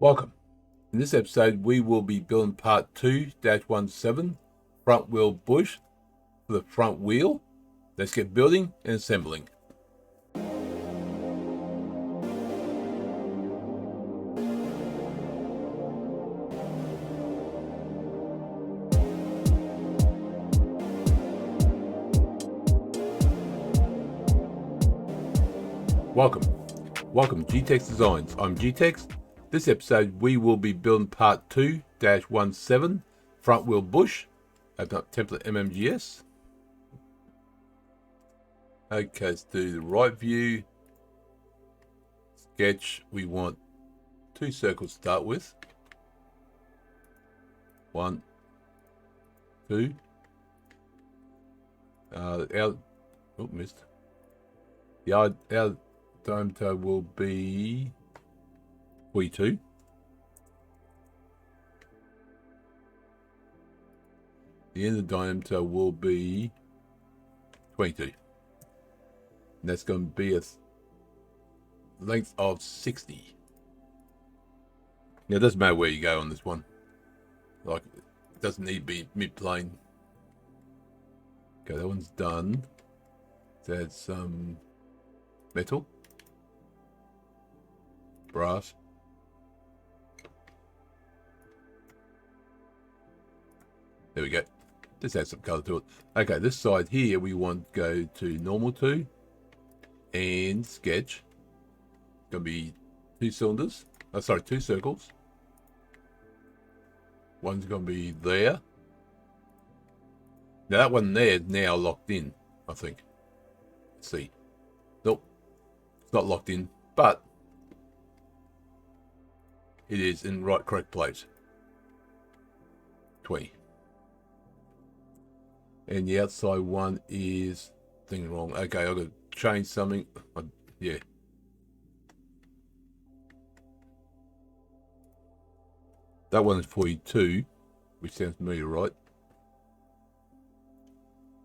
Welcome. In this episode, we will be building part 2-17 front wheel bush for the front wheel. Let's get building and assembling. Welcome G-Tex Designs. I'm G-Tex. This episode we will be building part 2-17 front wheel bush. Open up template MMGS. Okay, let's do the right view. Sketch, we want 2 circles to start with. 1, 2. Missed. Our diameter will be 42. The end of the diameter will be 22. And that's going to be a length of 60. Now, it doesn't matter where you go on this one. Like, it doesn't need to be mid-plane. Okay, that one's done. Let's add some metal. Brass. There we go. Just add some color to it. Okay, this side here we want to go to normal 2 and sketch. It's going to be 2 cylinders. Oh, sorry, 2 circles. One's going to be there. Now that one there is now locked in, I think. Let's see. Nope. It's not locked in, but it is in the correct place. 20. And the outside one is thing wrong. Okay, I've got to change something. Yeah. That one is 42, which sounds familiar, right?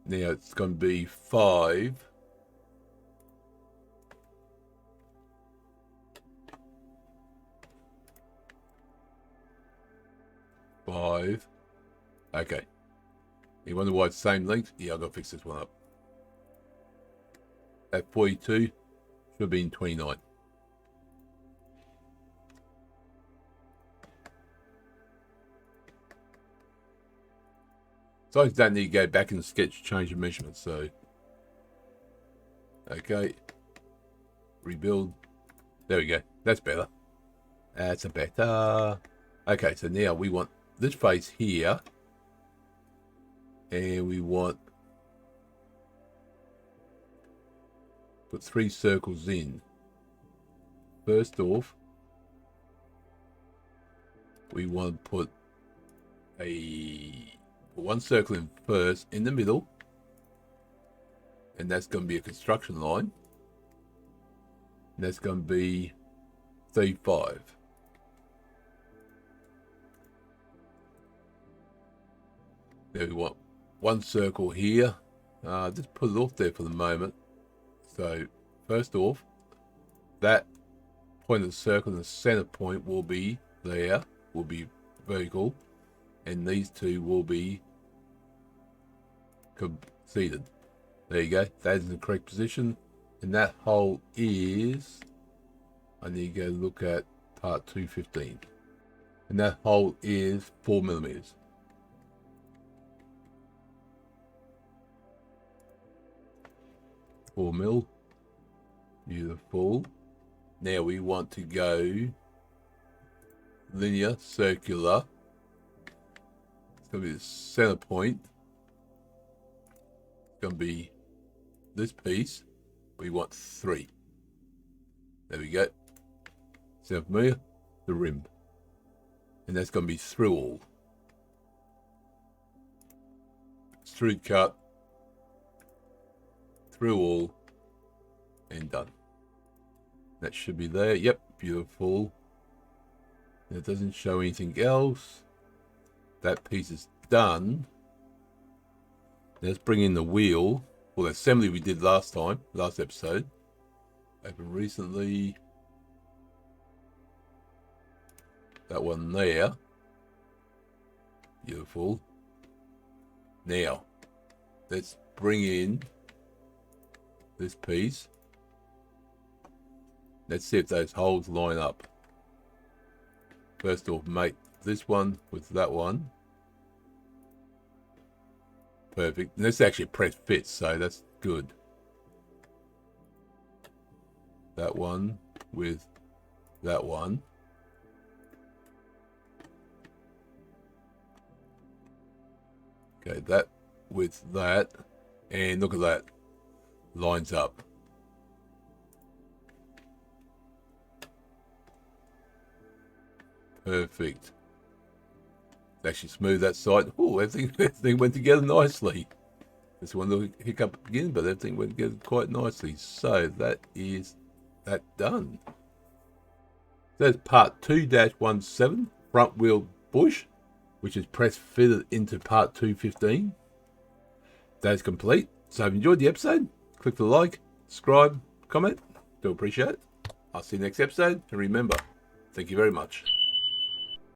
Now it's going to be 5. Okay. You wonder why it's the same length? Yeah, I've got to fix this one up. At 42, should have been 29. So I don't need to go back in the sketch to change the measurements, so. Okay. Rebuild. There we go. That's better. That's a better. Okay, so now we want this face here. And we want put 3 circles in. First off, we want to put 1 circle in first in the middle, and that's going to be a construction line. And that's going to be 35. There we want 1 circle here. Just put it off there for the moment. So first off, that point of the circle, the center point will be there, will be vertical, and these 2 will be seated. There you go. That is in the correct position, and that hole is. I need to go look at part 215, and that hole is 4 millimeters. Mil. Beautiful. Now we want to go linear, circular. It's going to be the center point. It's going to be this piece. We want 3. There we go. Sound familiar? The rim. And that's going to be through all. Extrude cut. Through all, and done. That should be there. Yep, beautiful. It doesn't show anything else. That piece is done. Let's bring in the wheel. Well, the assembly we did last episode. Open recently. That one there. Beautiful. Now, let's bring in this piece. Let's see if those holes line up. First off, mate this one with that one. Perfect. And this actually press fits, so that's good. That one with that one. Okay, that with that. And look at that. Lines up. Perfect. Actually smooth that side. Oh, everything went together nicely. Just one little hiccup again, but everything went together quite nicely. So that is that done. That's part 2-17, front wheel bush, which is press fitted into part 215. That is complete. So if you enjoyed the episode, click the like, subscribe, comment. Do appreciate it. I'll see you next episode. And remember, thank you very much.